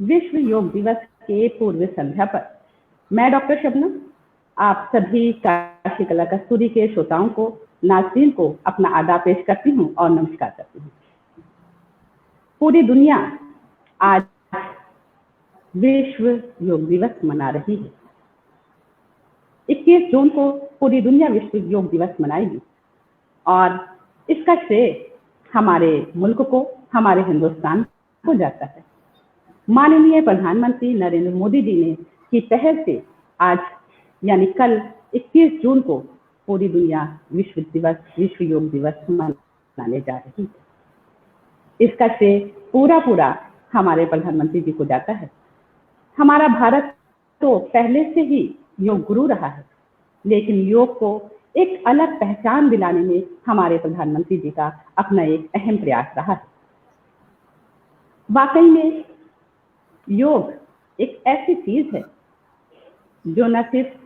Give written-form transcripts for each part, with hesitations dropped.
विश्व योग दिवस के पूर्व संध्या पर मैं डॉक्टर शबनम आप सभी काशी कला कस्तूरी के श्रोताओं को, नाज़रीन को अपना आदाब पेश करती हूँ और नमस्कार करती हूँ। पूरी दुनिया आज विश्व योग दिवस मना रही है। 21 जून को पूरी दुनिया विश्व योग दिवस मनाएगी और इसका श्रेय हमारे मुल्क को, हमारे हिंदुस्तान को जाता है। माननीय प्रधानमंत्री नरेंद्र मोदी जी ने की पहल से आज यानी कल 21 जून को पूरी दुनिया विश्व योग दिवस मनाने जा रही है। इसका श्रेय पूरा हमारे प्रधानमंत्री जी को जाता है। हमारा भारत तो पहले से ही योग गुरु रहा है, लेकिन योग को एक अलग पहचान दिलाने में हमारे प्रधानमंत्री जी का अपना एक अहम प्रयास रहा है। वाकई में योग एक ऐसी चीज है जो न सिर्फ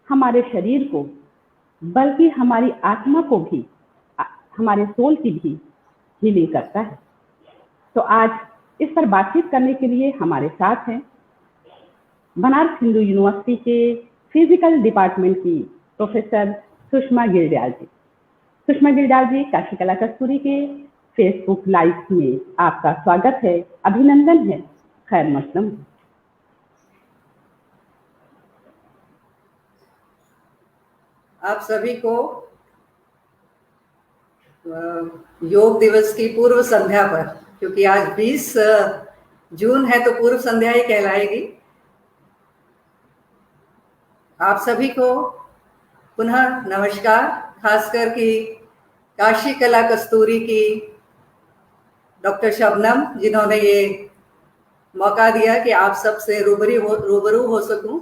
हमारे शरीर को बल्कि हमारी आत्मा को भी, हमारे सोल की भी हीलिंग करता है। तो आज इस पर बातचीत करने के लिए हमारे साथ हैं बनारस हिंदू यूनिवर्सिटी के फिजिकल डिपार्टमेंट की प्रोफेसर सुषमा गिरदयाल जी। सुषमा गिरदयाल जी, काशी कला कस्तूरी के फेसबुक लाइव में आपका स्वागत है, अभिनंदन है, खैर मकदम। आप सभी को योग दिवस की पूर्व संध्या पर, क्योंकि आज 20 जून है तो पूर्व संध्या ही कहलाएगी, आप सभी को पुनः नमस्कार। खासकर कि काशी कला कस्तूरी की डॉक्टर शबनम, जिन्होंने ये मौका दिया कि आप सबसे रूबरू हो सकूं,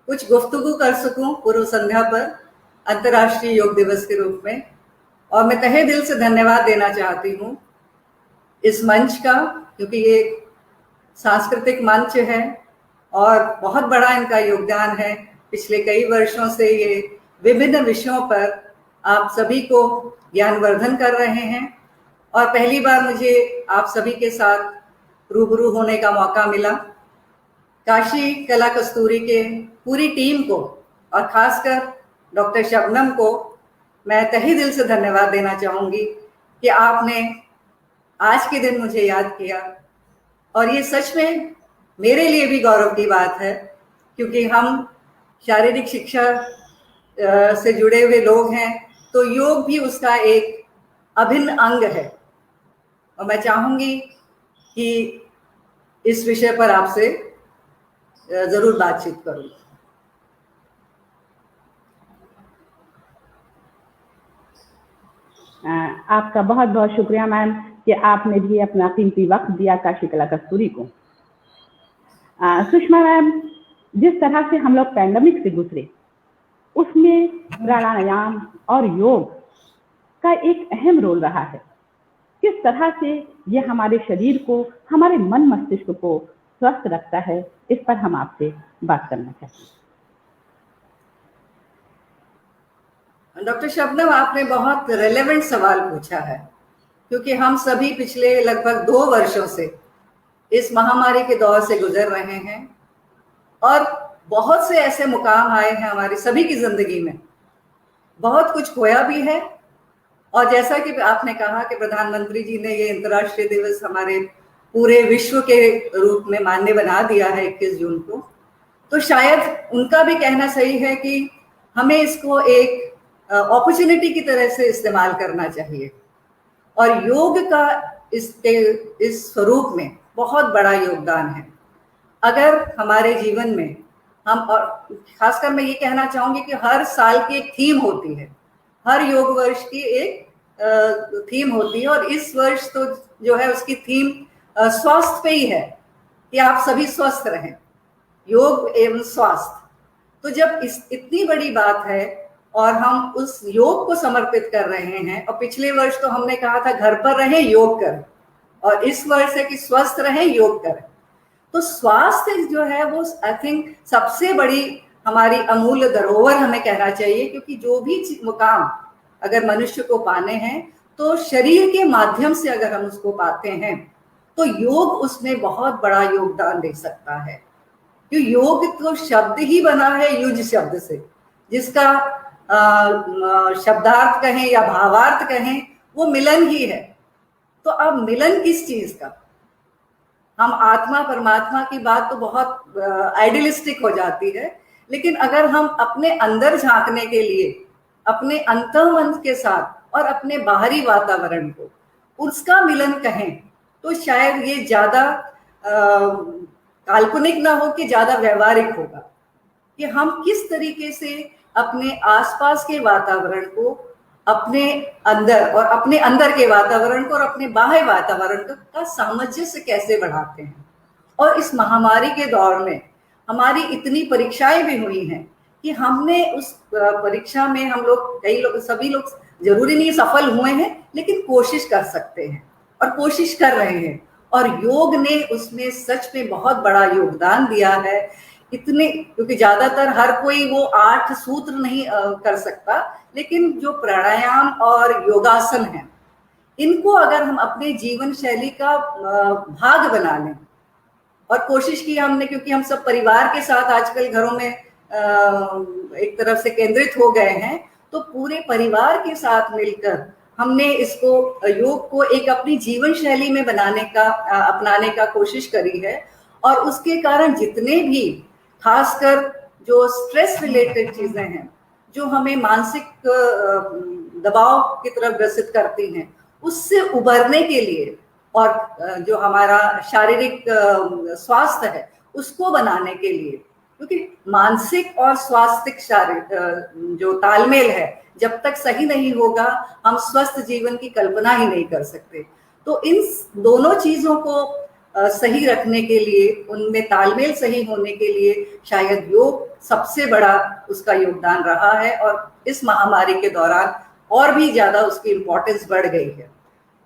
कुछ गुफ्तगू कर सकूं पूर्व संध्या पर अंतर्राष्ट्रीय योग दिवस के रूप में। और मैं तहे दिल से धन्यवाद देना चाहती हूँ इस मंच का, क्योंकि ये सांस्कृतिक मंच है और बहुत बड़ा इनका योगदान है। पिछले कई वर्षों से ये विभिन्न विषयों पर आप सभी को ज्ञानवर्धन कर रहे हैं और पहली बार मुझे आप सभी के साथ रूबरू होने का मौका मिला। काशी कला कस्तूरी के पूरी टीम को और खासकर डॉक्टर शबनम को मैं तहे दिल से धन्यवाद देना चाहूँगी कि आपने आज के दिन मुझे याद किया। और ये सच में मेरे लिए भी गौरव की बात है, क्योंकि हम शारीरिक शिक्षा से जुड़े हुए लोग हैं, तो योग भी उसका एक अभिन्न अंग है। और मैं चाहूँगी कि इस विषय पर आपसे जरूर बातचीत करूँ। आपका बहुत बहुत शुक्रिया मैम कि आपने भी अपना कीमती वक्त दिया काशी कला कस्तूरी को। सुषमा मैम, जिस तरह से हम लोग पैंडेमिक से गुजरे, उसमें प्राणायाम और योग का एक अहम रोल रहा है। किस तरह से ये हमारे शरीर को, हमारे मन मस्तिष्क को स्वस्थ रखता है, इस पर हम आपसे बात करना चाहते हैं। डॉक्टर शबनम, आपने बहुत रेलेवेंट सवाल पूछा है, क्योंकि हम सभी पिछले लगभग 2 वर्षों से इस महामारी के दौर से गुजर रहे हैं और बहुत से ऐसे मुकाम आए हैं हमारी सभी की जिंदगी में। बहुत कुछ खोया भी है। और जैसा कि आपने कहा कि प्रधानमंत्री जी ने ये अंतर्राष्ट्रीय दिवस हमारे पूरे विश्व के रूप में मान्य बना दिया है 21 जून को, तो शायद उनका भी कहना सही है कि हमें इसको एक अपॉर्चुनिटी की तरह से इस्तेमाल करना चाहिए। और योग का इस स्वरूप में बहुत बड़ा योगदान है। अगर हमारे जीवन में हम, और खासकर मैं ये कहना चाहूंगी कि हर साल की एक थीम होती है, हर योग वर्ष की एक थीम होती है, और इस वर्ष तो जो है उसकी थीम स्वास्थ्य पे ही है कि आप सभी स्वस्थ रहें, योग एवं स्वास्थ्य। तो जब इतनी बड़ी बात है और हम उस योग को समर्पित कर रहे हैं, और पिछले वर्ष तो हमने कहा था घर पर रहें योग करें, और इस वर्ष है कि स्वस्थ रहें योग करें, तो स्वास्थ्य जो है वो आई थिंक सबसे बड़ी हमारी अमूल्य धरोहर हमें कहना चाहिए। क्योंकि जो भी मुकाम अगर मनुष्य को पाने हैं तो शरीर के माध्यम से अगर हम उसको पाते हैं तो योग उसमें बहुत बड़ा योगदान दे सकता है। क्योंकि योग तो शब्द ही बना है युज शब्द से, जिसका शब्दार्थ कहें या भावार्थ कहें, वो मिलन ही है। तो अब मिलन किस चीज का? हम आत्मा परमात्मा की बात तो बहुत आइडियलिस्टिक हो जाती है, लेकिन अगर हम अपने अंदर झांकने के लिए अपने अंतर्मन के साथ और अपने बाहरी वातावरण को उसका मिलन कहें, तो शायद ये ज्यादा काल्पनिक ना हो कि ज्यादा व्यवहारिक होगा, कि हम किस तरीके से अपने आसपास के वातावरण को, अपने अंदर और अपने अंदर के वातावरण को और अपने बाह्य वातावरण का सामंजस्य कैसे बढ़ाते हैं। और इस महामारी के दौर में हमारी इतनी परीक्षाएं भी हुई हैं कि हमने उस परीक्षा में हम लोग, कई लोग, सभी लोग जरूरी नहीं सफल हुए हैं, लेकिन कोशिश कर सकते हैं और कोशिश कर रहे हैं। और योग ने उसमें सच में बहुत बड़ा योगदान दिया है। इतने, क्योंकि ज्यादातर हर कोई वो 8 सूत्र नहीं कर सकता, लेकिन जो प्राणायाम और योगासन है, इनको अगर हम अपने जीवन शैली का भाग बना लें, और कोशिश की हमने, क्योंकि हम सब परिवार के साथ आजकल घरों में एक तरफ से केंद्रित हो गए हैं, तो पूरे परिवार के साथ मिलकर हमने इसको, योग को एक अपनी जीवन शैली में बनाने का, अपनाने का कोशिश करी है। और उसके कारण जितने भी, खासकर जो स्ट्रेस रिलेटेड चीजें हैं, जो हमें मानसिक दबाव की तरफ ग्रसित करती हैं, उससे उबरने के लिए और जो हमारा शारीरिक स्वास्थ्य है उसको बनाने के लिए, क्योंकि मानसिक और स्वास्थ्य शारीरिक जो तालमेल है, जब तक सही नहीं होगा हम स्वस्थ जीवन की कल्पना ही नहीं कर सकते। तो इन दोनों चीजों को सही रखने के लिए, उनमें तालमेल सही होने के लिए शायद योग सबसे बड़ा उसका योगदान रहा है। और इस महामारी के दौरान और भी ज्यादा उसकी इम्पोर्टेंस बढ़ गई है,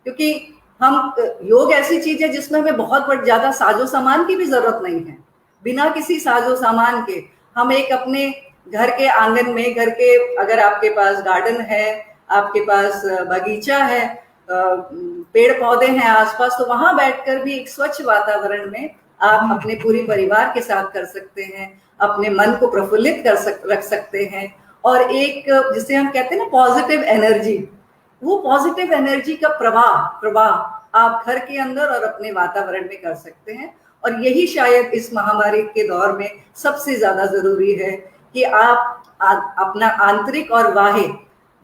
क्योंकि हम, योग ऐसी चीज है जिसमें हमें बहुत ज्यादा साजो सामान की भी जरूरत नहीं है। बिना किसी साजो सामान के हम एक अपने घर के आंगन में, घर के, अगर आपके पास गार्डन है, आपके पास बगीचा है, पेड़ पौधे हैं आसपास, तो वहां बैठकर भी एक स्वच्छ वातावरण में आप अपने पूरे परिवार के साथ कर सकते हैं, अपने मन को प्रफुल्लित रख सकते हैं। और एक, जिसे हम कहते हैं ना पॉजिटिव एनर्जी, वो पॉजिटिव एनर्जी का प्रवाह आप घर के अंदर और अपने वातावरण में कर सकते हैं। और यही शायद इस महामारी के दौर में सबसे ज्यादा जरूरी है कि आप अपना आंतरिक और बाह्य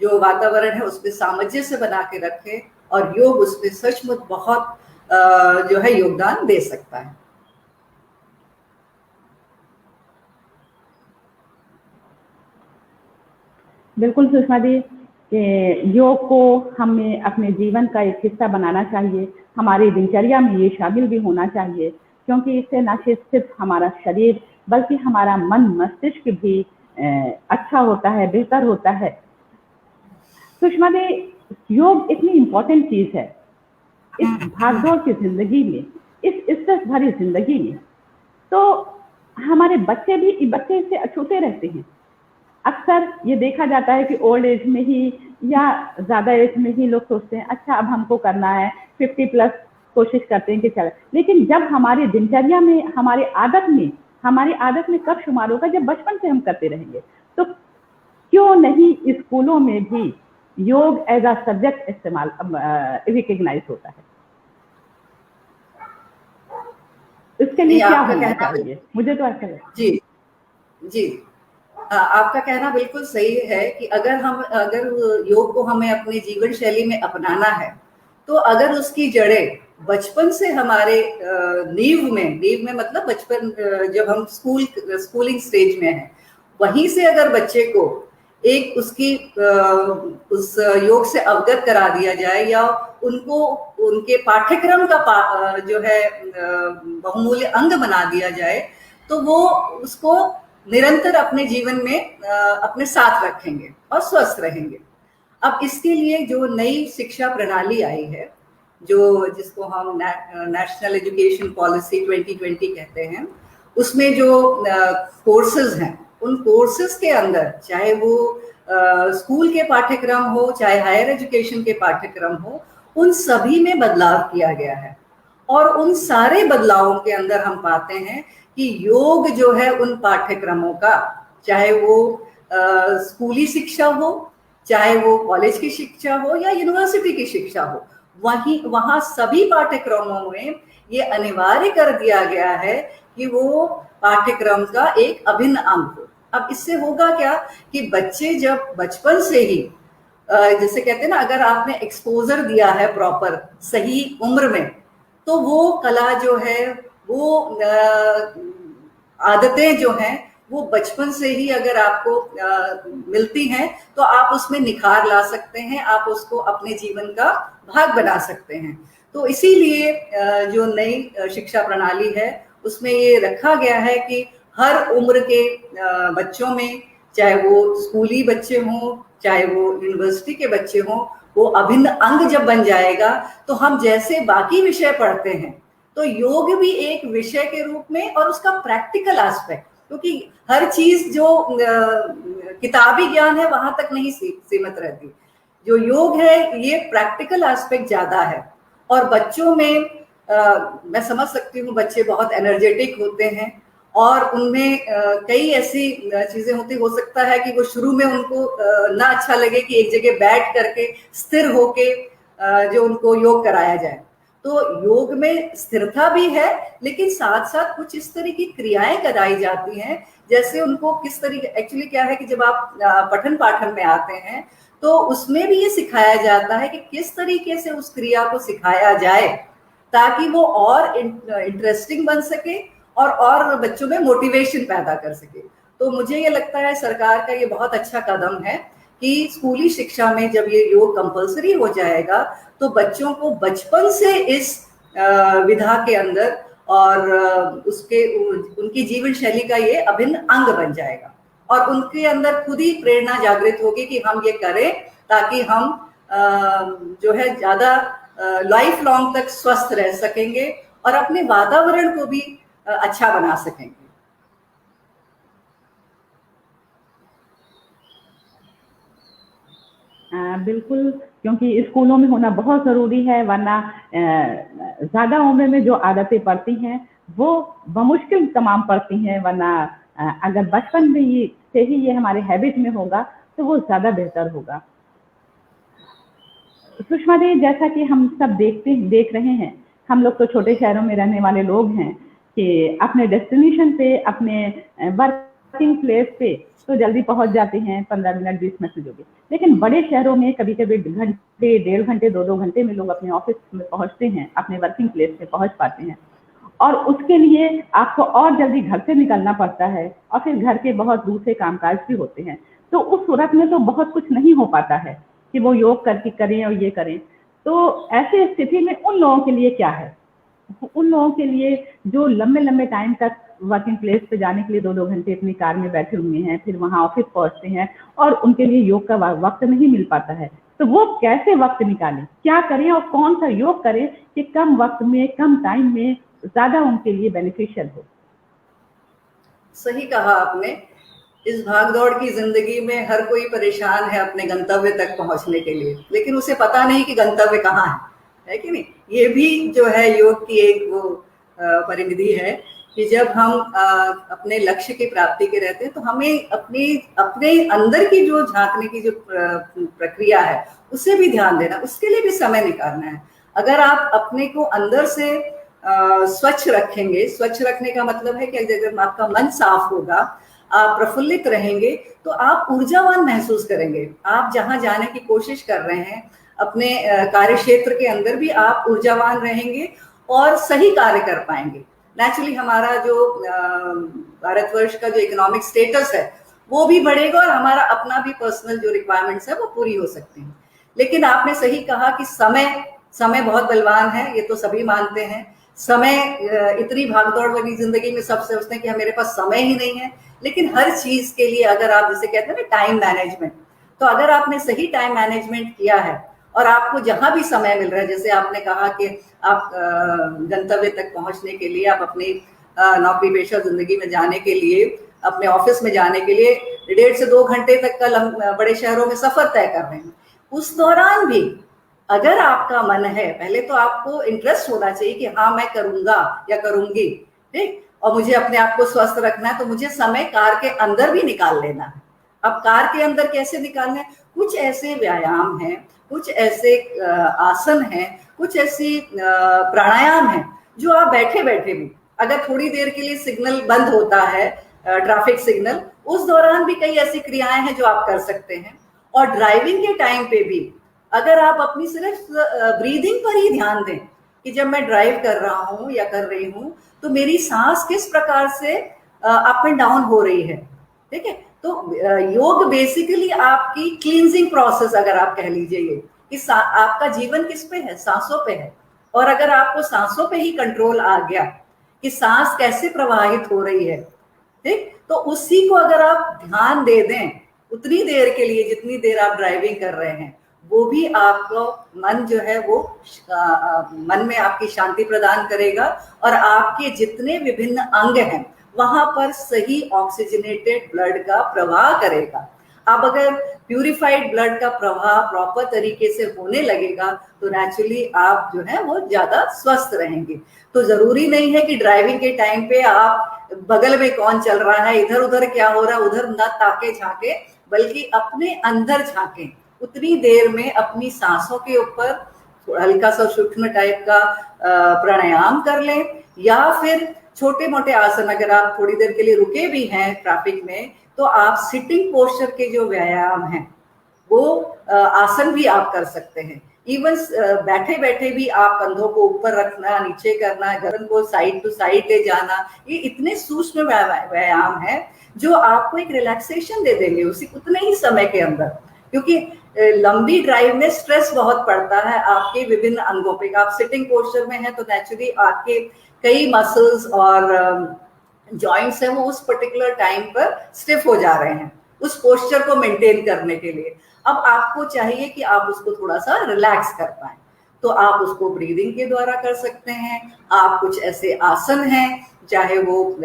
जो वातावरण है उसमें सामंजस्य बना के रखें, और योग उसमें सचमुच बहुत जो है योगदान दे सकता है। बिल्कुल सुषमा जी, योग को हमें अपने जीवन का एक हिस्सा बनाना चाहिए, हमारी दिनचर्या में ये शामिल भी होना चाहिए, क्योंकि इससे न सिर्फ हमारा शरीर बल्कि हमारा मन मस्तिष्क भी अच्छा होता है, बेहतर होता है। सुषमा जी, योग इतनी इम्पोर्टेंट चीज है इस भागदौड़ की जिंदगी में, इस स्ट्रेस भरी जिंदगी में। तो हमारे बच्चे इससे अछूते रहते हैं। अक्सर ये देखा जाता है कि ओल्ड एज में ही या ज्यादा एज में ही लोग सोचते हैं अच्छा अब हमको करना है, 50+ कोशिश करते हैं कि चले, लेकिन जब हमारी दिनचर्या में, हमारी आदत में कब शुमार होगा? जब बचपन से हम करते रहेंगे। तो क्यों नहीं स्कूलों में भी योग एज अ सब्जेक्ट इस्तेमाल रिकग्नाइज होता है? इसके लिए क्या होना चाहिए? मुझे तो ऐसा लगता है। जी, आपका कहना बिल्कुल सही है कि अगर योग को हमें अपने जीवन शैली में अपनाना है, तो अगर उसकी जड़ें बचपन से हमारे नींव में मतलब बचपन, जब हम स्कूलिंग स्टेज में हैं, वहीं से अगर बच्चे को एक उसकी उस योग से अवगत करा दिया जाए, या उनको उनके पाठ्यक्रम का जो है बहुमूल्य अंग बना दिया जाए, तो वो उसको निरंतर अपने जीवन में अपने साथ रखेंगे और स्वस्थ रहेंगे। अब इसके लिए जो नई शिक्षा प्रणाली आई है, जिसको हम नेशनल एजुकेशन पॉलिसी 2020 कहते हैं, उसमें जो कोर्सेज हैं, उन कोर्सेज के अंदर, चाहे वो स्कूल के पाठ्यक्रम हो, चाहे हायर एजुकेशन के पाठ्यक्रम हो, उन सभी में बदलाव किया गया है। और उन सारे बदलावों के अंदर हम पाते हैं कि योग जो है उन पाठ्यक्रमों का, चाहे वो स्कूली शिक्षा हो, चाहे वो कॉलेज की शिक्षा हो या यूनिवर्सिटी की शिक्षा हो, वहां सभी पाठ्यक्रमों में ये अनिवार्य कर दिया गया है कि वो पाठ्यक्रम का एक अभिन्न अंग हो। अब इससे होगा क्या कि बच्चे जब बचपन से ही जैसे कहते हैं ना, अगर आपने एक्सपोजर दिया है प्रॉपर सही उम्र में, तो वो कला जो है, वो आदतें जो हैं, वो बचपन से ही अगर आपको मिलती हैं तो आप उसमें निखार ला सकते हैं, आप उसको अपने जीवन का भाग बना सकते हैं। तो इसीलिए जो नई शिक्षा प्रणाली है उसमें ये रखा गया है कि हर उम्र के बच्चों में, चाहे वो स्कूली बच्चे हों, चाहे वो यूनिवर्सिटी के बच्चे हों, वो अभिन्न अंग जब बन जाएगा तो हम जैसे बाकी विषय पढ़ते हैं तो योग भी एक विषय के रूप में, और उसका प्रैक्टिकल एस्पेक्ट, क्योंकि हर चीज जो किताबी ज्ञान है वहां तक नहीं सीमित रहती, जो योग है ये प्रैक्टिकल एस्पेक्ट ज्यादा है। और बच्चों में मैं समझ सकती हूँ, बच्चे बहुत एनर्जेटिक होते हैं और उनमें कई ऐसी चीजें होती, हो सकता है कि वो शुरू में उनको ना अच्छा लगे कि एक जगह बैठ करके स्थिर होके जो उनको योग कराया जाए। तो योग में स्थिरता भी है, लेकिन साथ साथ कुछ इस तरह की क्रियाएं कराई जाती हैं, जैसे उनको किस तरीके, एक्चुअली क्या है कि जब आप पठन पाठन में आते हैं तो उसमें भी ये सिखाया जाता है कि किस तरीके से उस क्रिया को सिखाया जाए ताकि वो और इंटरेस्टिंग बन सके और बच्चों में मोटिवेशन पैदा कर सके। तो मुझे ये लगता है सरकार का ये बहुत अच्छा कदम है कि स्कूली शिक्षा में जब ये योग कंपलसरी हो जाएगा तो बच्चों को बचपन से इस विधा के अंदर और उसके उनकी जीवन शैली का ये अभिन्न अंग बन जाएगा, और उनके अंदर खुद ही प्रेरणा जागृत होगी कि हम ये करें ताकि हम जो है ज्यादा लाइफ लॉन्ग तक स्वस्थ रह सकेंगे और अपने वातावरण को भी अच्छा बना सकेंगे। बिल्कुल, क्योंकि स्कूलों में होना बहुत ज़रूरी है, वरना ज़्यादा उम्र में जो आदतें पड़ती हैं वो बमुश्किल तमाम पड़ती हैं, वरना अगर बचपन में से ही ये हमारे हैबिट में होगा तो वो ज़्यादा बेहतर होगा। सुषमा जी, जैसा कि हम सब देख रहे हैं, हम लोग तो छोटे शहरों में रहने वाले लोग हैं कि अपने डेस्टिनेशन पे, अपने वर्किंग प्लेस पे तो जल्दी पहुंच जाते हैं, 15 मिनट 20 मिनट जो भी, लेकिन बड़े शहरों में कभी कभी घंटे, 1.5 घंटे, 2 घंटे में लोग अपने ऑफिस में पहुंचते हैं, अपने वर्किंग प्लेस पे पहुंच पाते हैं, और उसके लिए आपको और जल्दी घर से निकलना पड़ता है, और फिर घर के बहुत दूसरे कामकाज भी होते हैं। तो उस सूरत में तो बहुत कुछ नहीं हो पाता है कि वो योग करके करें और ये करें। तो ऐसे स्थिति में उन लोगों के लिए क्या है? उन लोगों के लिए जो लंबे लंबे टाइम तक वर्किंग प्लेस पे जाने के लिए 2-2 घंटे अपनी कार में बैठे हुए हैं, फिर वहां ऑफिस पहुंचते हैं और उनके लिए योग का वक्त नहीं मिल पाता है, तो वो कैसे वक्त निकालें, क्या करें और कौन सा योग करें कि कम वक्त में, कम टाइम में ज्यादा उनके लिए बेनिफिशियल हो? सही कहा आपने। इस भागदौड़ की जिंदगी में हर कोई परेशान है अपने गंतव्य तक पहुंचने के लिए, लेकिन उसे पता नहीं कि गंतव्य कहाँ है कि नहीं? ये भी जो है योग की एक वो परिनिधि है कि जब हम अपने लक्ष्य की प्राप्ति के रहते हैं तो हमें अपने अंदर की जो झांकने की जो प्रक्रिया है उसे भी ध्यान देना, उसके लिए भी समय निकालना है। अगर आप अपने को अंदर से स्वच्छ रखेंगे, स्वच्छ रखने का मतलब है कि अगर आपका मन साफ होगा, आप प्रफुल्लित रहेंगे, तो आप ऊर्जावान महसूस करेंगे। आप जहां जाने की कोशिश कर रहे हैं अपने कार्य क्षेत्र के अंदर भी आप ऊर्जावान रहेंगे और सही कार्य कर पाएंगे। नेचुरली हमारा जो भारतवर्ष का जो इकोनॉमिक स्टेटस है वो भी बढ़ेगा और हमारा अपना भी पर्सनल जो रिक्वायरमेंट्स है वो पूरी हो सकती हैं। लेकिन आपने सही कहा कि समय बहुत बलवान है, ये तो सभी मानते हैं। समय इतनी भागदौड़ वाली जिंदगी में सब सोचते हैं कि मेरे पास समय ही नहीं है, लेकिन हर चीज के लिए अगर आप जैसे कहते हैं ना टाइम मैनेजमेंट, तो अगर आपने सही टाइम मैनेजमेंट किया है और आपको जहां भी समय मिल रहा है, जैसे आपने कहा कि आप गंतव्य तक पहुंचने के लिए, आप अपनी नौकरी पेशा जिंदगी में जाने के लिए, अपने ऑफिस में जाने के लिए 1.5 से 2 घंटे तक का बड़े शहरों में सफर तय कर रहे हैं, उस दौरान भी अगर आपका मन है, पहले तो आपको इंटरेस्ट होना चाहिए कि हाँ मैं करूंगा या करूंगी, ठीक, और मुझे अपने आप को स्वस्थ रखना है, तो मुझे समय कार के अंदर भी निकाल लेना है। अब कार के अंदर कैसे निकालना है? कुछ ऐसे व्यायाम हैं, कुछ ऐसे आसन हैं, कुछ ऐसी प्राणायाम हैं जो आप बैठे बैठे भी, अगर थोड़ी देर के लिए सिग्नल बंद होता है, ट्रैफिक सिग्नल, उस दौरान भी कई ऐसी क्रियाएं हैं जो आप कर सकते हैं। और ड्राइविंग के टाइम पे भी अगर आप अपनी सिर्फ ब्रीदिंग पर ही ध्यान दें कि जब मैं ड्राइव कर रहा हूं या कर रही हूं तो मेरी सांस किस प्रकार से अप एंड डाउन हो रही है, ठीक है। तो योग बेसिकली आपकी क्लींजिंग प्रोसेस, अगर आप कह लीजिए कि आपका जीवन किस पे है? सांसों पे है। और अगर आपको सांसों पे ही कंट्रोल आ गया कि सांस कैसे प्रवाहित हो रही है, ठीक, तो उसी को अगर आप ध्यान दे दें उतनी देर के लिए जितनी देर आप ड्राइविंग कर रहे हैं, वो भी आपको मन जो है वो मन में आपकी शांति प्रदान करेगा और आपके जितने विभिन्न अंग हैं वहां पर सही ऑक्सीजनेटेड ब्लड का प्रवाह करेगा। अब अगर प्यूरिफाइड ब्लड का प्रवाह प्रॉपर तरीके से होने लगेगा तो नेचुरली आप जो है वो ज्यादा स्वस्थ रहेंगे। तो जरूरी नहीं है कि ड्राइविंग के टाइम पे आप बगल में कौन चल रहा है, इधर उधर क्या हो रहा है, उधर न ताके झांके, बल्कि अपने अंदर झांके। उतनी देर में अपनी सांसों के ऊपर हल्का सा सूक्ष्म टाइप का प्राणायाम कर लें, या फिर छोटे मोटे आसन, अगर आप थोड़ी देर के लिए रुके भी हैं ट्रैफिक में तो आप सिटिंग पोस्चर के जो व्यायाम हैं वो आसन भी आप कर सकते हैं। इवन बैठे बैठे भी आप कंधों को ऊपर रखना, नीचे करना, गर्दन को साइड टू साइड ले जाना, ये इतने सूक्ष्म व्यायाम है जो आपको एक रिलैक्सेशन दे देंगे उसी उतने ही समय के अंदर। क्योंकि लंबी ड्राइव में स्ट्रेस बहुत पड़ता है आपके विभिन्न अंगों पे। आप सिटिंग पोस्चर में हैं तो नेचुरली आपके कई मसल्स और जॉइंट्स हैं वो उस पर्टिकुलर टाइम पर स्टिफ हो जा रहे हैं उस पोस्चर को मेंटेन करने के लिए। अब आपको चाहिए कि आप उसको थोड़ा सा रिलैक्स कर पाए, तो आप उसको ब्रीदिंग के द्वारा कर सकते हैं। आप कुछ ऐसे आसन हैं, चाहे वो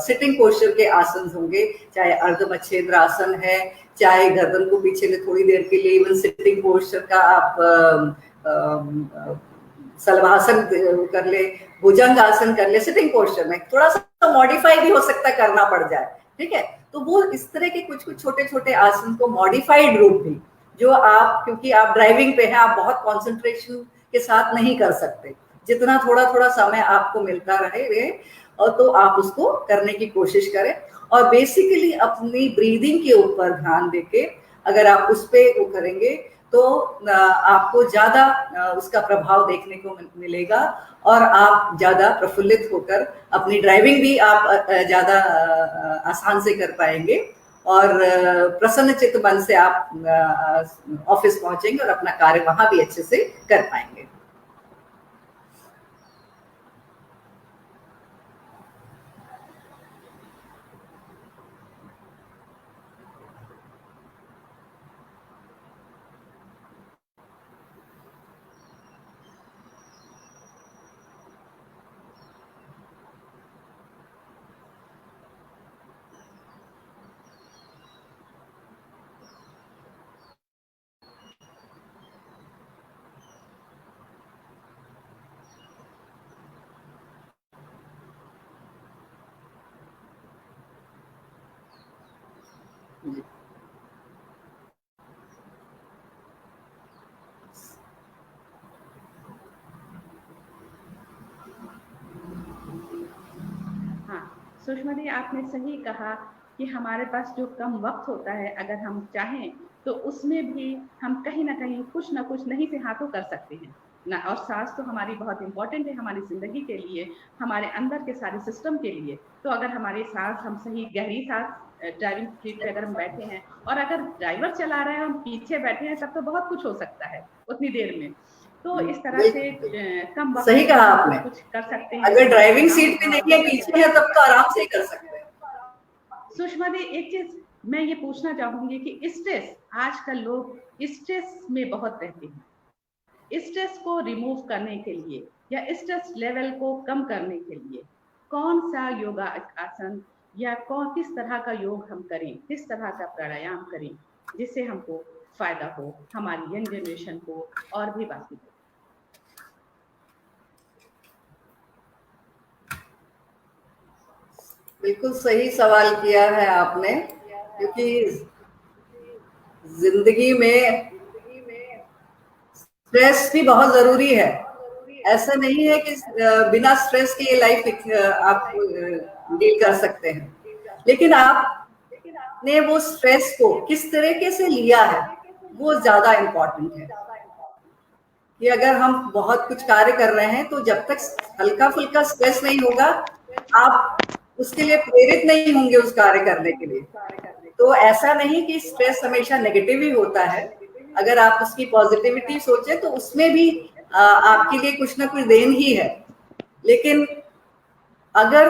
सिटिंग पोस्चर के आसन होंगे, चाहे अर्धमच्छेद्र आसन है, चाहे गर्दन को पीछे ले थोड़ी देर के लिए इवन सिटिंग पोस्चर का आप सलवासन कर ले, भुजंग आसन कर ले, सिटिंग पोस्चर में थोड़ा सा मॉडिफाई भी हो सकता है, करना पड़ जाए, ठीक है। तो वो इस तरह के कुछ कुछ छोटे छोटे आसन को मॉडिफाइड रूप भी, जो आप, क्योंकि आप ड्राइविंग पे हैं, आप बहुत कंसंट्रेशन के साथ नहीं कर सकते, जितना थोड़ा थोड़ा समय आपको मिलता रहे और तो आप उसको करने की कोशिश करें। और बेसिकली अपनी ब्रीदिंग के ऊपर ध्यान देके अगर आप उस पे वो करेंगे तो आपको ज्यादा उसका प्रभाव देखने को मिलेगा और आप ज्यादा प्रफुल्लित होकर अपनी ड्राइविंग भी आप ज्यादा आसान से कर पाएंगे और प्रसन्न चित्त मन से आप ऑफिस पहुंचेंगे और अपना कार्य वहां भी अच्छे से कर पाएंगे। हाँ, सुषमा जी आपने सही कहा कि हमारे पास जो कम वक्त होता है, अगर हम चाहें तो उसमें भी हम कहीं ना कहीं कुछ ना कुछ नहीं से हाथों कर सकते हैं ना। और सांस तो हमारी बहुत इंपॉर्टेंट है हमारी जिंदगी के लिए, हमारे अंदर के सारे सिस्टम के लिए। तो अगर हमारी सांस, हम सही गहरी सांस, ड्राइविंग सीट पे अगर हम बैठे हैं और अगर ड्राइवर चला रहा है हम पीछे बैठे हैं, तब तो बहुत कुछ हो सकता है उतनी देर में। तो इस तरह से कम वक्त सही कहा आपने, कुछ कर सकते हैं। अगर ड्राइविंग सीट पे नहीं है, पीछे है, तब तो आराम से कर सकते हैं। सुषमा जी एक चीज मैं ये पूछना चाहूंगी कि स्ट्रेस, आजकल लोग स्ट्रेस में बहुत रहते हैं, स्ट्रेस को रिमूव करने के लिए या स्ट्रेस लेवल को कम करने के लिए कौन सा योगा आसन या किस तरह का योग हम करें, किस तरह का प्राणायाम करें जिससे हमको फायदा हो हमारी यंग जनरेशन को और भी बाकी को। बिल्कुल सही सवाल किया है आपने, क्योंकि जिंदगी में स्ट्रेस भी बहुत जरूरी है। ऐसा नहीं है कि बिना स्ट्रेस के ये लाइफ आप डील कर सकते हैं, लेकिन आपने वो स्ट्रेस को किस तरीके से लिया है वो ज्यादा इम्पोर्टेंट है। कि अगर हम बहुत कुछ कार्य कर रहे हैं तो जब तक हल्का फुल्का स्ट्रेस नहीं होगा, आप उसके लिए प्रेरित नहीं होंगे उस कार्य करने के लिए। तो ऐसा नहीं कि स्ट्रेस हमेशा नेगेटिव ही होता है। अगर आप उसकी पॉजिटिविटी सोचे तो उसमें भी आपके लिए कुछ ना कुछ देन ही है। लेकिन अगर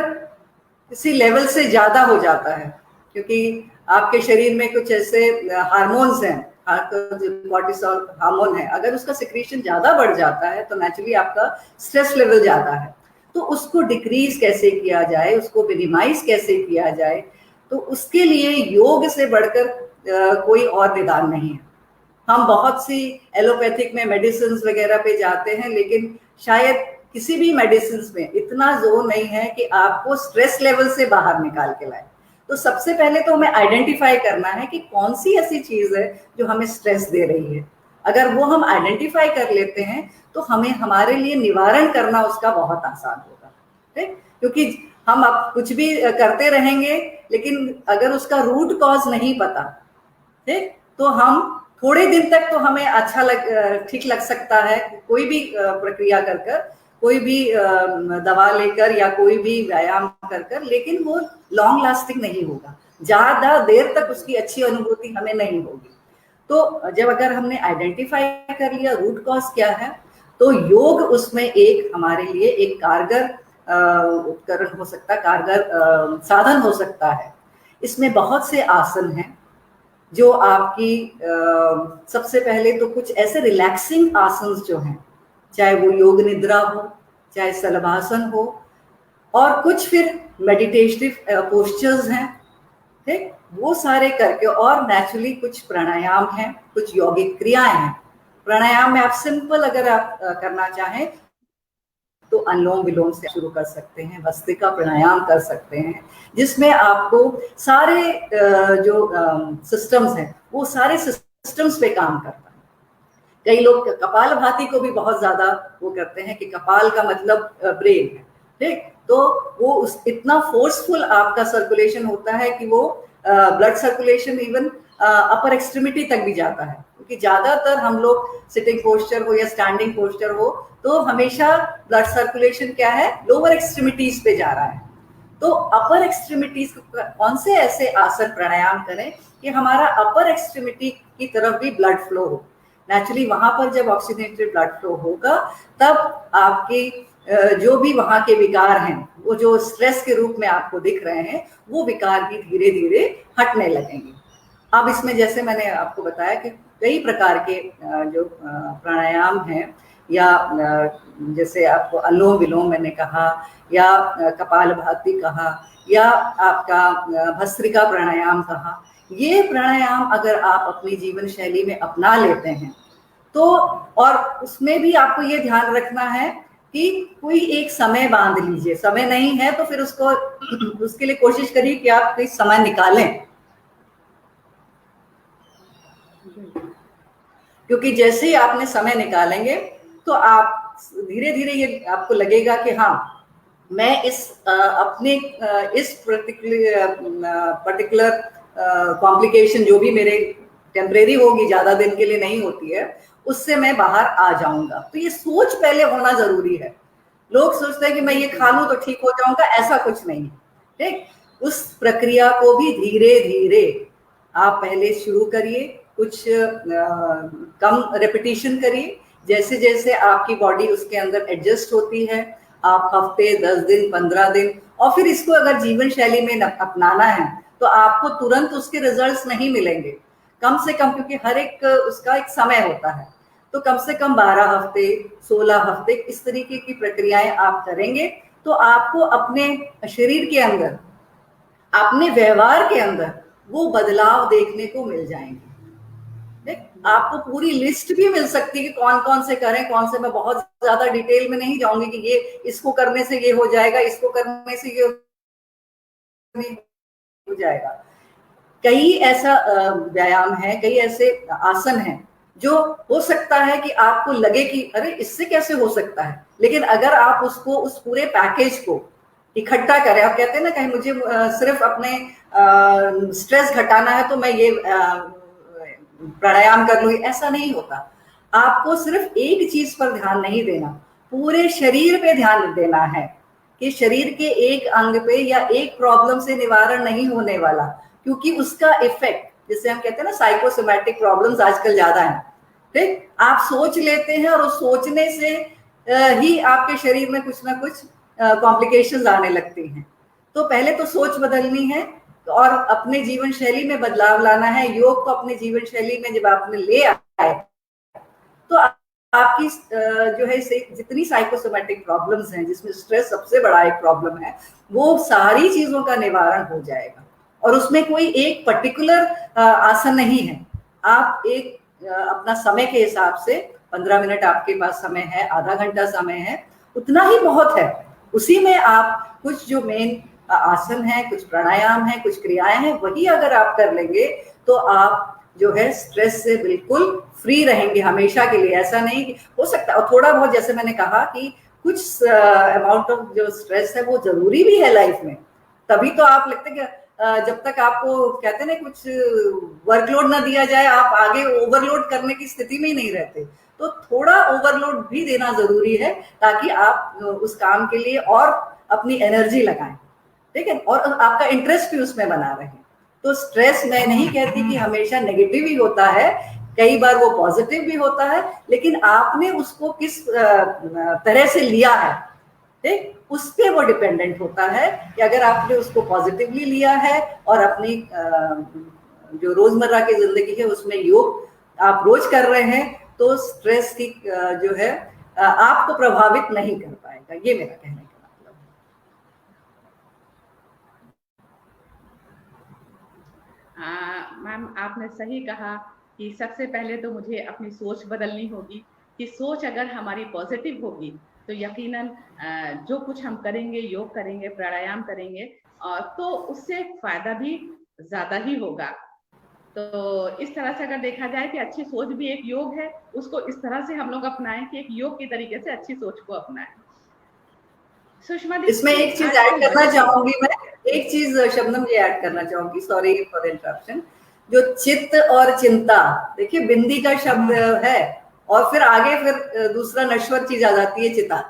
किसी लेवल से ज्यादा हो जाता है, क्योंकि आपके शरीर में कुछ ऐसे हार्मोन्स हैं, कॉर्टिसोल हार्मोन है, अगर उसका सिक्रीशन ज्यादा बढ़ जाता है तो नेचुरली आपका स्ट्रेस लेवल ज्यादा है। तो उसको डिक्रीज कैसे किया जाए, उसको मिनिमाइज कैसे किया जाए, तो उसके लिए योग से बढ़कर कोई और निदान नहीं है। हम बहुत सी एलोपैथिक में मेडिसिन वगैरह पे जाते हैं, लेकिन शायद किसी भी मेडिसिन में इतना जोर नहीं है कि आपको स्ट्रेस लेवल से बाहर निकाल के लाए। तो सबसे पहले तो हमें आइडेंटिफाई करना है कि कौन सी ऐसी चीज है जो हमें स्ट्रेस दे रही है। अगर वो हम आइडेंटिफाई कर लेते हैं तो हमें हमारे लिए निवारण करना उसका बहुत आसान होगा। ठीक, क्योंकि हम अब कुछ भी करते रहेंगे, लेकिन अगर उसका रूट कॉज नहीं पता, ठीक, तो हम थोड़े दिन तक तो हमें अच्छा ठीक लग सकता है, कोई भी प्रक्रिया कर कर, कोई भी दवा लेकर या कोई भी व्यायाम कर कर, लेकिन वो लॉन्ग लास्टिंग नहीं होगा, ज्यादा देर तक उसकी अच्छी अनुभूति हमें नहीं होगी। तो जब अगर हमने आइडेंटिफाई कर लिया रूट कॉज क्या है, तो योग उसमें एक हमारे लिए एक कारगर उपकरण हो सकता है, कारगर साधन हो सकता है। इसमें बहुत से आसन हैं जो आपकी सबसे पहले तो कुछ ऐसे रिलैक्सिंग आसन जो हैं, चाहे वो योग निद्रा हो, चाहे शलभासन हो, और कुछ फिर मेडिटेटिव पोस्चर्स हैं, ठीक, वो सारे करके, और नेचुरली कुछ प्राणायाम हैं, कुछ यौगिक क्रियाएं हैं। प्राणायाम में आप सिंपल अगर आप करना चाहें तो अनुलोम विलोम से शुरू कर सकते हैं, भस्त्रिका प्राणायाम कर सकते हैं, जिसमें आपको सारे जो सिस्टम्स हैं वो सारे सिस्टम्स पे काम करता है। कई लोग कपाल भाती को भी बहुत ज्यादा वो करते हैं कि कपाल का मतलब ब्रेन है, ठीक, तो वो इतना फोर्सफुल आपका सर्कुलेशन होता है कि वो ब्लड सर्कुलेशन इवन अपर एक्सट्रीमिटी तक भी जाता है। क्योंकि ज्यादातर हम लोग सिटिंग पोस्चर हो या स्टैंडिंग पोस्चर हो तो हमेशा ब्लड सर्कुलेशन क्या है, लोअर एक्सट्रीमिटीज पे जा रहा है। तो अपर एक्सट्रीमिटीज कौन से ऐसे आसन प्राणायाम करें कि हमारा अपर एक्सट्रीमिटी की तरफ भी ब्लड फ्लो हो। नेचुरली वहां पर जब ऑक्सीजनेटेड ब्लड फ्लो होगा तब आपकी जो भी वहां के विकार हैं, वो जो स्ट्रेस के रूप में आपको दिख रहे हैं, वो विकार भी धीरे धीरे हटने लगेंगे। अब इसमें जैसे मैंने आपको बताया कि कई प्रकार के जो प्राणायाम हैं, या जैसे आपको अनुलोम विलोम मैंने कहा, या कपालभाति कहा, या आपका भस्त्रिका प्राणायाम कहा, ये प्राणायाम अगर आप अपनी जीवन शैली में अपना लेते हैं तो, और उसमें भी आपको ये ध्यान रखना है कि कोई एक समय बांध लीजिए। समय नहीं है तो फिर उसको उसके लिए कोशिश करिए कि आप कोई समय निकालें, क्योंकि जैसे ही आपने समय निकालेंगे तो आप धीरे धीरे ये आपको लगेगा कि हाँ, मैं इस अपने इस पर्टिकुलर कॉम्प्लिकेशन जो भी मेरे टेम्परेरी होगी, ज्यादा दिन के लिए नहीं होती है, उससे मैं बाहर आ जाऊंगा। तो ये सोच पहले होना जरूरी है। लोग सोचते हैं कि मैं ये खा लूं तो ठीक हो जाऊंगा, ऐसा कुछ नहीं है, ठीक। उस प्रक्रिया को भी धीरे धीरे आप पहले शुरू करिए, कुछ कम रेपिटेशन करिए, जैसे जैसे आपकी बॉडी उसके अंदर एडजस्ट होती है, आप हफ्ते 10 दिन 15 दिन, और फिर इसको अगर जीवन शैली में अपनाना है तो आपको तुरंत उसके रिजल्ट्स नहीं मिलेंगे, कम से कम, क्योंकि हर एक उसका एक समय होता है। तो कम से कम 12 हफ्ते 16 हफ्ते इस तरीके की प्रक्रियाएं आप करेंगे तो आपको अपने शरीर के अंदर, अपने व्यवहार के अंदर वो बदलाव देखने को मिल जाएंगे। आपको पूरी लिस्ट भी मिल सकती है कि कौन कौन से करें, कौन से, मैं बहुत ज्यादा डिटेल में नहीं जाऊंगी कि ये इसको करने से ये हो जाएगा, इसको करने से ये हो जाएगा। कई ऐसा व्यायाम है, कई ऐसे आसन हैं जो हो सकता है कि आपको लगे कि अरे इससे कैसे हो सकता है, लेकिन अगर आप उसको, उस पूरे पैकेज को इकट्ठा करें, आप कहते हैं ना कहीं मुझे सिर्फ अपने स्ट्रेस घटाना है तो मैं ये प्राणायाम कर लूं, ऐसा नहीं होता। आपको सिर्फ एक चीज पर ध्यान नहीं देना, पूरे शरीर पे ध्यान देना है कि शरीर के एक अंग पे या एक प्रॉब्लम से निवारण नहीं होने वाला, क्योंकि उसका इफेक्ट, जिसे हम कहते हैं ना साइकोसोमैटिक प्रॉब्लम्स आजकल ज्यादा है, ठीक। आप सोच लेते हैं और उस सोचने से ही आपके शरीर में कुछ ना कुछ कॉम्प्लिकेशंस आने लगती हैं। तो पहले तो सोच बदलनी है और अपने जीवन शैली में बदलाव लाना है। योग को अपने जीवन शैली में जब आपने ले आए तो आपकी जो है जितनी साइकोसोमैटिक प्रॉब्लम्स हैं, जिसमें स्ट्रेस सबसे बड़ा एक प्रॉब्लम है, वो सारी चीजों का निवारण हो जाएगा। और उसमें कोई एक पर्टिकुलर आसन नहीं है। आप एक अपना समय के हिसाब से 15 मिनट आपके पास समय है, आधा घंटा समय है, उतना ही बहुत है। उसी में आप कुछ जो मेन आसन है, कुछ प्राणायाम है, कुछ क्रियाएं हैं, वही अगर आप कर लेंगे तो आप जो है स्ट्रेस से बिल्कुल फ्री रहेंगे हमेशा के लिए। ऐसा नहीं कि हो सकता है, और थोड़ा बहुत जैसे मैंने कहा कि कुछ अमाउंट ऑफ जो स्ट्रेस है वो जरूरी भी है लाइफ में, तभी तो आप लगते कि जब तक आपको कहते ना कुछ वर्कलोड ना दिया जाए आप आगे ओवरलोड करने की स्थिति में ही नहीं रहते। तो थोड़ा ओवरलोड भी देना जरूरी है ताकि आप उस काम के लिए और अपनी एनर्जी लगाएं, ठीक है, और आपका इंटरेस्ट भी उसमें बना रहे। तो स्ट्रेस मैं नहीं कहती कि हमेशा नेगेटिव ही होता है, कई बार वो पॉजिटिव भी होता है, लेकिन आपने उसको किस तरह से लिया है, ठीक, उस पे वो डिपेंडेंट होता है कि अगर आपने उसको पॉजिटिवली लिया है और अपनी जो रोजमर्रा की जिंदगी है उसमें योग आप रोज कर रहे हैं, तो स्ट्रेस की जो है आपको प्रभावित नहीं कर पाएगा। ये मेरा कहने का मतलब है। मैम आपने सही कहा कि सबसे पहले तो मुझे अपनी सोच बदलनी होगी कि सोच अगर हमारी पॉजिटिव होगी तो यकीनन जो कुछ हम करेंगे, योग करेंगे, प्राणायाम करेंगे, तो उससे फायदा भी ज्यादा ही होगा। तो इस तरह से अगर देखा जाए कि अच्छी सोच भी एक योग है, उसको इस तरह से हम लोग अपनाएं कि एक योग के तरीके से अच्छी सोच को अपनाएं। सुषमा दी, इसमें एक चीज ऐड करना चाहूंगी मैं, एक चीज शबनम जी ऐड करना चाहूंगी, सॉरी फॉर इंटरप्शन। जो चित्त और चिंता, देखिए बिंदी का शब्द है और फिर आगे फिर दूसरा नश्वर चीज आ जाती है चिता,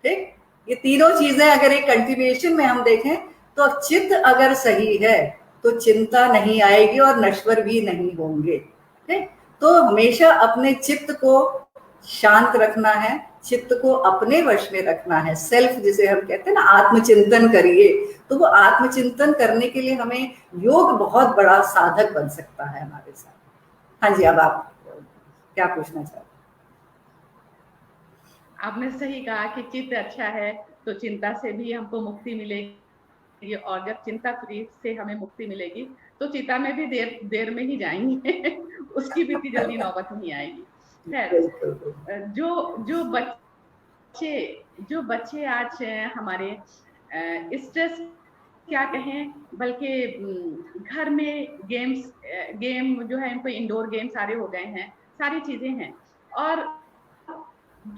ठीक। ये तीनों चीजें अगर एक कंटिन्यूएशन में हम देखें तो चित्त अगर सही है तो चिंता नहीं आएगी और नश्वर भी नहीं होंगे, ठीक। तो हमेशा अपने चित्त को शांत रखना है, चित्त को अपने वश में रखना है, सेल्फ जिसे हम कहते हैं ना, आत्मचिंतन करिए। तो वो आत्मचिंतन करने के लिए हमें योग बहुत बड़ा साधक बन सकता है हमारे साथ। हाँ जी, अब आप क्या पूछना चाहते हैं? आपने सही कहा कि चित्त अच्छा है तो चिंता से भी हमको मुक्ति मिलेगी, और जब चिंता फ्री से हमें मुक्ति मिलेगी तो चिता में भी देर में ही जाएंगे उसकी भी इतनी जल्दी नौबत नहीं आएगी। खैर, जो बच्चे आज हमारे स्ट्रेस क्या कहें, बल्कि घर में गेम जो है, इनको इंडोर गेम सारे हो गए हैं, सारी चीजें हैं। और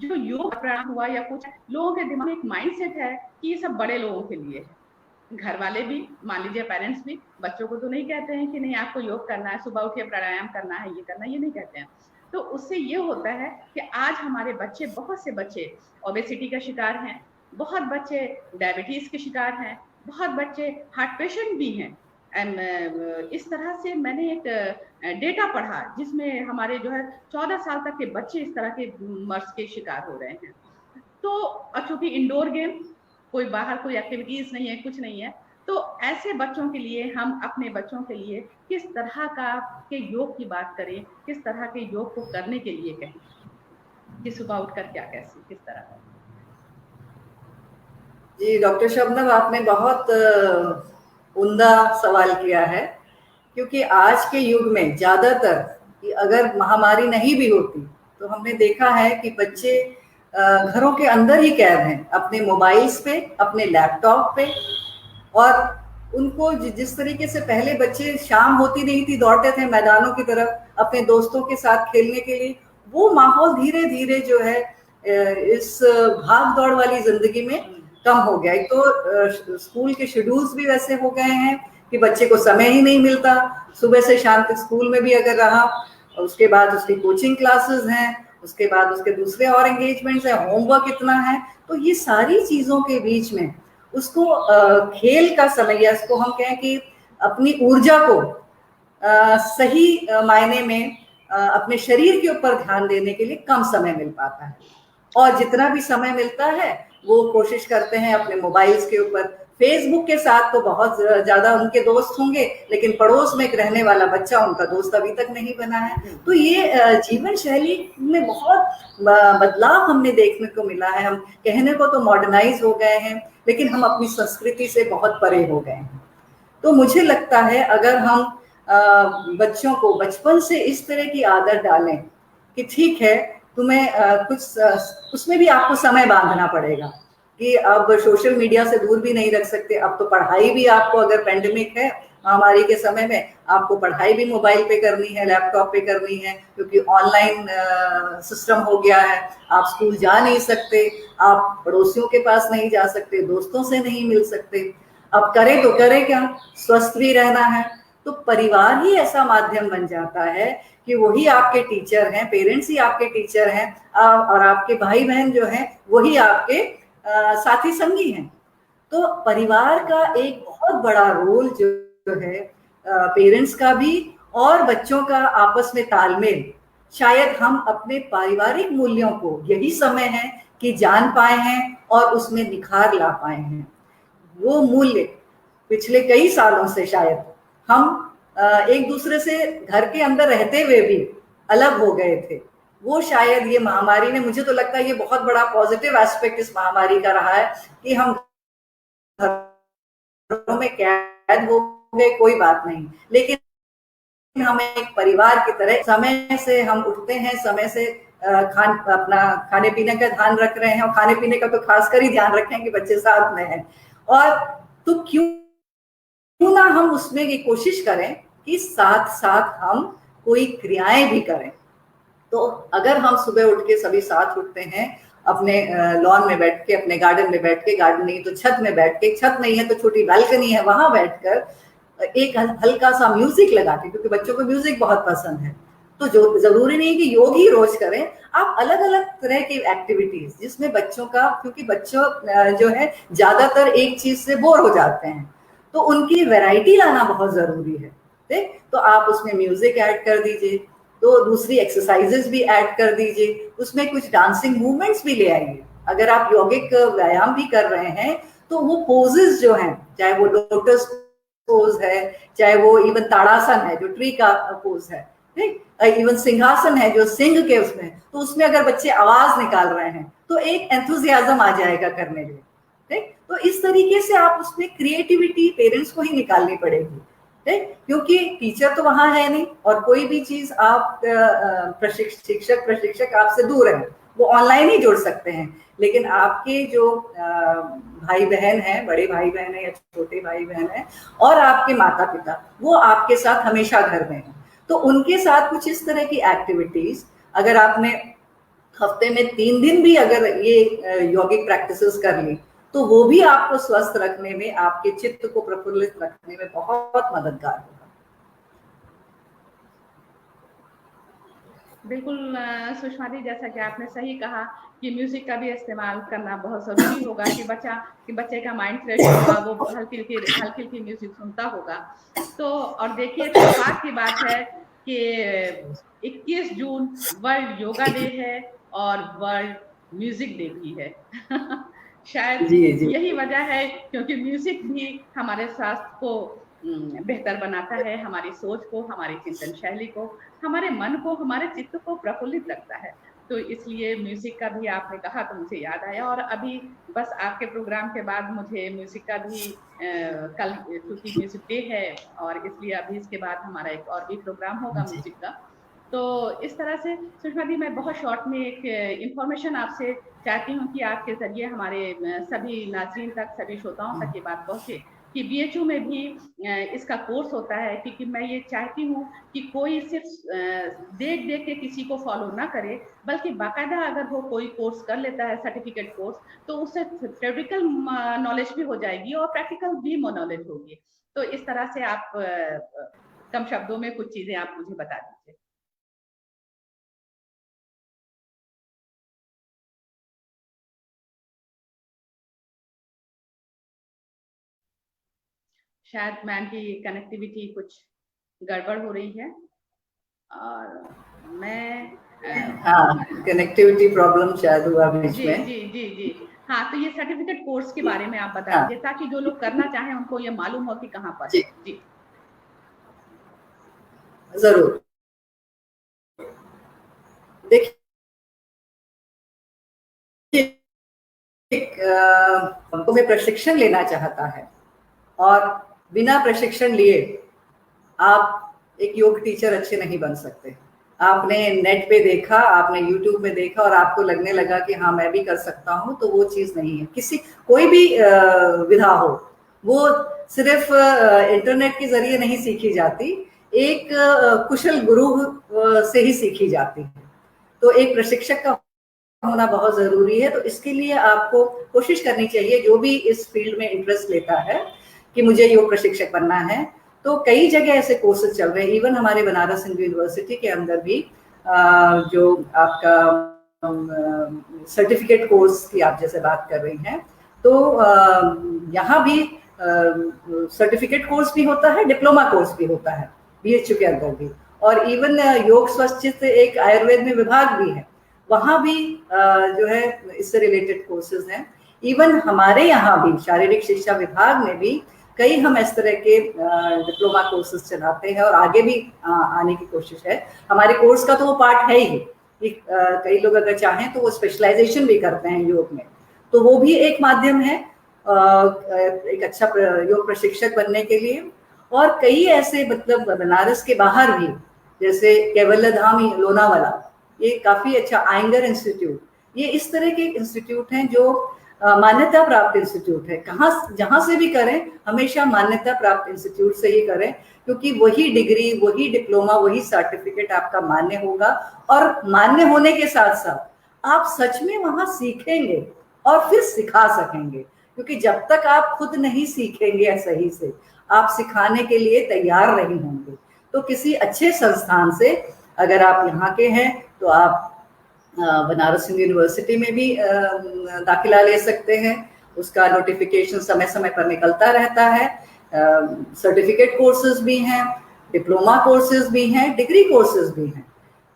जो योग प्राणायाम हुआ या कुछ, लोगों के दिमाग में एक माइंडसेट है कि ये सब बड़े लोगों के लिए है। घर वाले भी, मान लीजिए पेरेंट्स भी, बच्चों को तो नहीं कहते हैं कि नहीं आपको योग करना है, सुबह उठ के प्राणायाम करना है, ये करना, ये नहीं कहते हैं। तो उससे ये होता है कि आज हमारे बच्चे, बहुत से बच्चे ओबेसिटी का शिकार हैं, बहुत बच्चे डायबिटीज के शिकार हैं, बहुत बच्चे हार्ट पेशेंट भी हैं। इस तरह से मैंने एक डेटा पढ़ा जिसमें हमारे जो है 14 साल तक के बच्चे इस तरह के मर्ज के शिकार हो रहे हैं। तो चूंकि इंडोर गेम, कोई बाहर कोई एक्टिविटीज नहीं है, कुछ नहीं है, तो ऐसे बच्चों के लिए हम अपने बच्चों के लिए किस तरह का के योग की बात करें, किस तरह के योग को करने के लिए कहें कि सुबह उठकर क्या कैसे किस तरह? जी डॉक्टर शबनम, आपने बहुत उम्दा सवाल किया है, क्योंकि आज के युग में ज्यादातर कि अगर महामारी नहीं भी होती तो हमने देखा है कि बच्चे घरों के अंदर ही कैद हैं, अपने मोबाइल्स पे, अपने लैपटॉप पे। और उनको जिस तरीके से पहले बच्चे शाम होती नहीं थी दौड़ते थे मैदानों की तरफ अपने दोस्तों के साथ खेलने के लिए, वो माहौल धीरे धीरे जो है इस भाग दौड़ वाली जिंदगी में कम हो गया। एक तो स्कूल के शेड्यूल्स भी वैसे हो गए हैं कि बच्चे को समय ही नहीं मिलता, सुबह से शाम तक स्कूल में भी अगर रहा, उसके बाद उसकी कोचिंग क्लासेस हैं, उसके बाद उसके दूसरे और एंगेजमेंट्स हैं, होमवर्क इतना है। तो ये सारी चीजों के बीच में उसको खेल का समय, या इसको हम कहें कि अपनी ऊर्जा को सही मायने में अपने शरीर के ऊपर ध्यान देने के लिए कम समय मिल पाता है। और जितना भी समय मिलता है वो कोशिश करते हैं अपने मोबाइल्स के ऊपर। फेसबुक के साथ तो बहुत ज्यादा उनके दोस्त होंगे, लेकिन पड़ोस में एक रहने वाला बच्चा उनका दोस्त अभी तक नहीं बना है। तो ये जीवन शैली में बहुत बदलाव हमने देखने को मिला है। हम कहने को तो मॉडर्नाइज हो गए हैं, लेकिन हम अपनी संस्कृति से बहुत परे हो गए हैं। तो मुझे लगता है अगर हम बच्चों को बचपन से इस तरह की आदत डालें कि ठीक है तुम्हें कुछ उसमें भी आपको समय बांधना पड़ेगा कि अब सोशल मीडिया से दूर भी नहीं रख सकते। अब तो पढ़ाई भी आपको, अगर पेंडेमिक है महामारी के समय में, आपको पढ़ाई भी मोबाइल पे करनी है, लैपटॉप पे करनी है, क्योंकि ऑनलाइन सिस्टम हो गया है। आप स्कूल जा नहीं सकते, आप पड़ोसियों के पास नहीं जा सकते, दोस्तों से नहीं मिल सकते। अब करें तो करें क्या, स्वस्थ भी रहना है। तो परिवार ही ऐसा माध्यम बन जाता है कि वही आपके टीचर हैं, पेरेंट्स ही आपके टीचर हैं, और आपके भाई बहन जो हैं वही आपके साथी संगी हैं। तो परिवार का एक बहुत बड़ा रोल जो है, पेरेंट्स का भी और बच्चों का आपस में तालमेल, शायद हम अपने पारिवारिक मूल्यों को यही समय है कि जान पाए हैं और उसमें निखार ला पाए हैं। वो मूल्य पिछले कई सालों से शायद हम एक दूसरे से घर के अंदर रहते हुए भी अलग हो गए थे, वो शायद ये महामारी ने, मुझे तो लगता है ये बहुत बड़ा पॉजिटिव एस्पेक्ट इस महामारी का रहा है कि हम घरों में कैद हो गए, कोई बात नहीं, लेकिन हम एक परिवार की तरह समय से हम उठते हैं, समय से अपना खाने पीने का ध्यान रख रहे हैं, और खाने पीने का तो खासकर ही ध्यान रखें कि बच्चे साथ में हैं। और तो क्यों ना हम उसमें ये कोशिश करें कि साथ साथ हम कोई क्रियाएं भी करें। तो अगर हम सुबह उठ के सभी साथ उठते हैं, अपने लॉन में बैठ के, अपने गार्डन में बैठ के, गार्डन नहीं तो छत में बैठ के, छत नहीं है तो छोटी बालकनी है वहां बैठकर एक हल्का सा म्यूजिक लगा के, क्योंकि बच्चों को म्यूजिक बहुत पसंद है, तो जो जरूरी नहीं कि योग ही रोज करें, आप अलग अलग तरह की एक्टिविटीज जिसमें बच्चों का, क्योंकि बच्चों जो है ज्यादातर एक चीज से बोर हो जाते हैं, तो उनकी वैरायटी लाना बहुत जरूरी है। ठीक, तो आप उसमें म्यूजिक ऐड कर दीजिए, तो दूसरी एक्सरसाइजेस भी ऐड कर दीजिए, उसमें कुछ डांसिंग मूवमेंट्स भी ले आइए। अगर आप यौगिक व्यायाम भी कर रहे हैं तो वो पोजेस जो हैं, चाहे वो लोटस पोज है, चाहे वो इवन ताड़ासन है जो ट्री का पोज है, ठीक, इवन सिंहासन है जो सिंह के उसमें, तो उसमें अगर बच्चे आवाज निकाल रहे हैं तो एक एंथुजियाज्म आ जाएगा करने में। ठीक, तो इस तरीके से आप उसमें क्रिएटिविटी पेरेंट्स को ही निकालनी पड़ेगी, ठीक, क्योंकि टीचर तो वहां है नहीं, और कोई भी चीज आप प्रशिक्षक आपसे दूर है, वो ऑनलाइन ही जुड़ सकते हैं, लेकिन आपके जो भाई बहन हैं, बड़े भाई बहन है या छोटे भाई बहन है, और आपके माता पिता, वो आपके साथ हमेशा घर में हैं। तो उनके साथ कुछ इस तरह की एक्टिविटीज, अगर आपने हफ्ते में 3 दिन भी अगर ये यौगिक प्रैक्टिसेस कर ली, तो वो भी आपको स्वस्थ रखने में, आपके चित्त को प्रफुल्लित रखने में बहुत मददगार होगा। बिल्कुल सुषमा जी, जैसा कि आपने सही कहा कि म्यूजिक का भी इस्तेमाल करना बहुत जरूरी होगा कि बच्चे का माइंड फ्रेश होगा, वो हल्की हल्की म्यूजिक सुनता होगा। तो और देखिए, इत्तेफाक की बात है कि 21 जून वर्ल्ड योगा डे है और वर्ल्ड म्यूजिक डे भी है। शायद जी। यही वजह है, क्योंकि म्यूजिक भी हमारे स्वास्थ्य को बेहतर बनाता है, हमारी सोच को, हमारी चिंतन शैली को, हमारे मन को, हमारे चित्त को प्रफुल्लित रखता है। तो इसलिए म्यूजिक का भी आपने कहा तो मुझे याद आया, और अभी बस आपके प्रोग्राम के बाद मुझे म्यूजिक का भी कल क्योंकि म्यूजिक डे है, और इसलिए अभी इसके बाद हमारा एक और भी प्रोग्राम होगा म्यूजिक का। तो इस तरह से सुषमा दी, मैं बहुत शॉर्ट में एक इंफॉर्मेशन आपसे चाहती हूँ कि आपके जरिए हमारे सभी नाज़रीन तक, सभी श्रोताओं तक ये बात पहुंचे कि बीएचयू में भी इसका कोर्स होता है, क्योंकि मैं ये चाहती हूँ कि कोई सिर्फ देख देख के किसी को फॉलो ना करे, बल्कि बाकायदा अगर वो कोई कोर्स कर लेता है, सर्टिफिकेट कोर्स, तो उससे थ्योरेटिकल नॉलेज भी हो जाएगी और प्रैक्टिकल भी नॉलेज होगी। तो इस तरह से आप कम शब्दों में कुछ चीजें आप मुझे बता दीजिए। शायद मैम की कनेक्टिविटी कुछ गड़बड़ हो रही है, और मैं हाँ, कनेक्टिविटी प्रॉब्लम शायद हुआ बीच जी में। जी जी जी हाँ, तो ये सर्टिफिकेट कोर्स के बारे में आप बता हाँ दीजिए, ताकि जो लोग करना चाहें उनको ये मालूम हो कि कहाँ पर जी, है। जी जरूर। देखिए, हमको में प्रशिक्षण लेना चाहता है और बिना प्रशिक्षण लिए आप एक योग टीचर अच्छे नहीं बन सकते। आपने नेट पे देखा, आपने यूट्यूब में देखा और आपको लगने लगा कि हाँ मैं भी कर सकता हूँ, तो वो चीज नहीं है। किसी कोई भी विधा हो, वो सिर्फ इंटरनेट के जरिए नहीं सीखी जाती, एक कुशल गुरु से ही सीखी जाती है। तो एक प्रशिक्षक का होना बहुत जरूरी है। तो इसके लिए आपको कोशिश करनी चाहिए, जो भी इस फील्ड में इंटरेस्ट लेता है कि मुझे योग प्रशिक्षक बनना है, तो कई जगह ऐसे कोर्सेज चल रहे हैं। इवन हमारे बनारस हिंदू यूनिवर्सिटी के अंदर भी जो आपका सर्टिफिकेट कोर्स की आप जैसे बात कर रही हैं, तो यहाँ भी सर्टिफिकेट कोर्स भी होता है, डिप्लोमा कोर्स भी होता है बीएचयू के अंदर भी। और इवन योग स्वच्छित एक आयुर्वेद में विभाग भी है, वहाँ भी जो है इससे रिलेटेड कोर्सेज हैं। इवन हमारे यहाँ भी शारीरिक शिक्षा विभाग में भी कई हम इस तरह के डिप्लोमा कोर्सेज चलाते हैं और आगे भी आने की कोशिश है। हमारे कोर्स का तो वो पार्ट है ही कि कई लोग अगर चाहें तो वो स्पेशलाइजेशन भी करते हैं योग में, तो वो भी एक माध्यम है एक अच्छा योग प्रशिक्षक बनने के लिए। और कई ऐसे मतलब बनारस के बाहर भी, जैसे कैवल्य धाम लोनावाला, ये काफी अच्छा, आयंगर इंस्टीट्यूट, ये इस तरह के इंस्टीट्यूट हैं जो मान्यता प्राप्त इंस्टीट्यूट है। कहाँ जहां से भी करें, हमेशा मान्यता प्राप्त इंस्टीट्यूट से ही करें, क्योंकि वही डिग्री, वही डिप्लोमा, वही सर्टिफिकेट आपका मान्य होगा। और मान्य होने के साथ साथ आप सच में वहां सीखेंगे और फिर सिखा सकेंगे, क्योंकि जब तक आप खुद नहीं सीखेंगे सही से, आप सिखाने के लिए तैयार नहीं होंगे। तो किसी अच्छे संस्थान से, अगर आप यहाँ के हैं तो आप बनारस हिंदू यूनिवर्सिटी में भी दाखिला ले सकते हैं। उसका नोटिफिकेशन समय समय पर निकलता रहता है। सर्टिफिकेट कोर्सेज भी हैं, डिप्लोमा कोर्सेज भी हैं, डिग्री कोर्सेज भी हैं।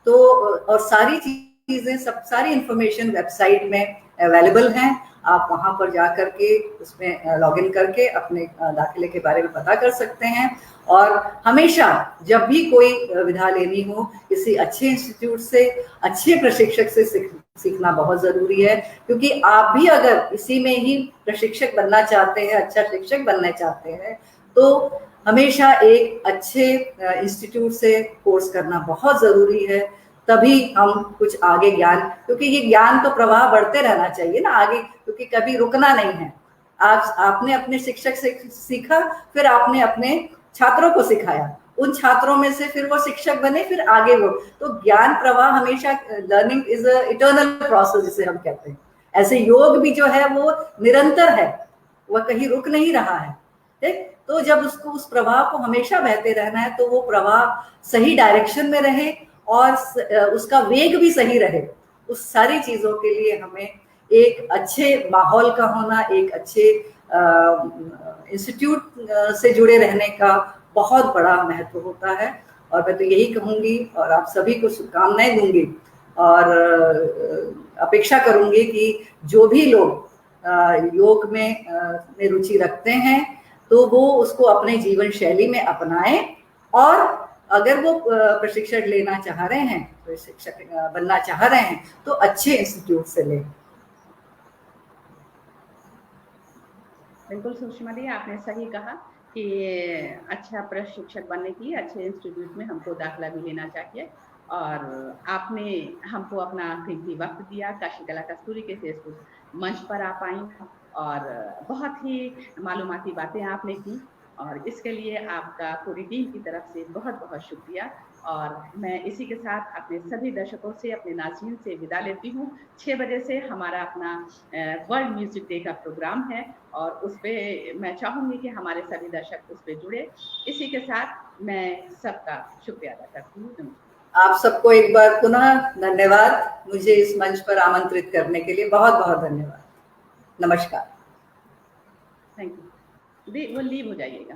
तो और सारी चीजें, सब सारी इंफॉर्मेशन वेबसाइट में अवेलेबल हैं। आप वहां पर जा करके उसमें लॉग इन करके अपने दाखिले के बारे में पता कर सकते हैं। और हमेशा जब भी कोई विधा लेनी हो, किसी अच्छे इंस्टीट्यूट से, अच्छे प्रशिक्षक से सीखना बहुत जरूरी है। क्योंकि आप भी अगर इसी में ही प्रशिक्षक बनना चाहते हैं, अच्छा शिक्षक बनना चाहते हैं, तो हमेशा एक अच्छे इंस्टीट्यूट से कोर्स करना बहुत जरूरी है। तभी हम कुछ आगे ज्ञान, क्योंकि ये ज्ञान तो प्रवाह बढ़ते रहना चाहिए ना आगे, क्योंकि कभी रुकना नहीं है। आपने अपने शिक्षक से सीखा, फिर आपने अपने छात्रों को सिखाया, उन छात्रों में से फिर वो शिक्षक बने, फिर आगे वो, तो ज्ञान प्रवाह हमेशा, learning is a eternal process जिसे हम कहते हैं। ऐसे योग भी जो है वो निरंतर है, वह कहीं रुक नहीं रहा है। ठीक, तो जब उसको, उस प्रवाह को हमेशा बहते रहना है, तो वो प्रवाह सही डायरेक्शन में रहे और उसका वेग भी सही रहे। उस सारी चीजों के लिए हमें एक अच्छे माहौल का होना, एक अच्छे इंस्टीट्यूट से जुड़े रहने का बहुत बड़ा महत्व होता है। और मैं तो यही कहूंगी और आप सभी को शुभकामनाएं दूंगी और अपेक्षा करूंगी कि जो भी लोग योग में रुचि रखते हैं, तो वो उसको अपने जीवन शैली में अपनाएं। और अगर वो प्रशिक्षण लेना चाह रहे हैं, प्रशिक्षक बनना चाह रहे हैं, तो अच्छे इंस्टीट्यूट से लें। बिल्कुल सुषमा दी, आपने सही कहा कि अच्छा प्रशिक्षक बनने के लिए अच्छे इंस्टीट्यूट में हमको दाखिला भी लेना चाहिए। और आपने हमको अपना कीमती वक्त दिया। काशीकला कस्तूरी के फेसबुक मंच पर आप आई और बहुत ही मालूमाती बातें आपने की, और इसके लिए आपका पूरी टीम की तरफ से बहुत बहुत शुक्रिया। और मैं इसी के साथ अपने सभी दर्शकों से, अपने नाज़रीन से विदा लेती हूँ। 6 बजे से हमारा अपना वर्ल्ड म्यूजिक डे का प्रोग्राम है, और उस पे मैं चाहूंगी कि हमारे सभी दर्शक उस पे जुड़े। इसी के साथ मैं सबका शुक्रिया अदा करती हूँ। नमस्कार। आप सबको एक बार पुनः धन्यवाद, मुझे इस मंच पर आमंत्रित करने के लिए बहुत बहुत धन्यवाद। नमस्कार। Thank you. वो लीव हो जाइएगा।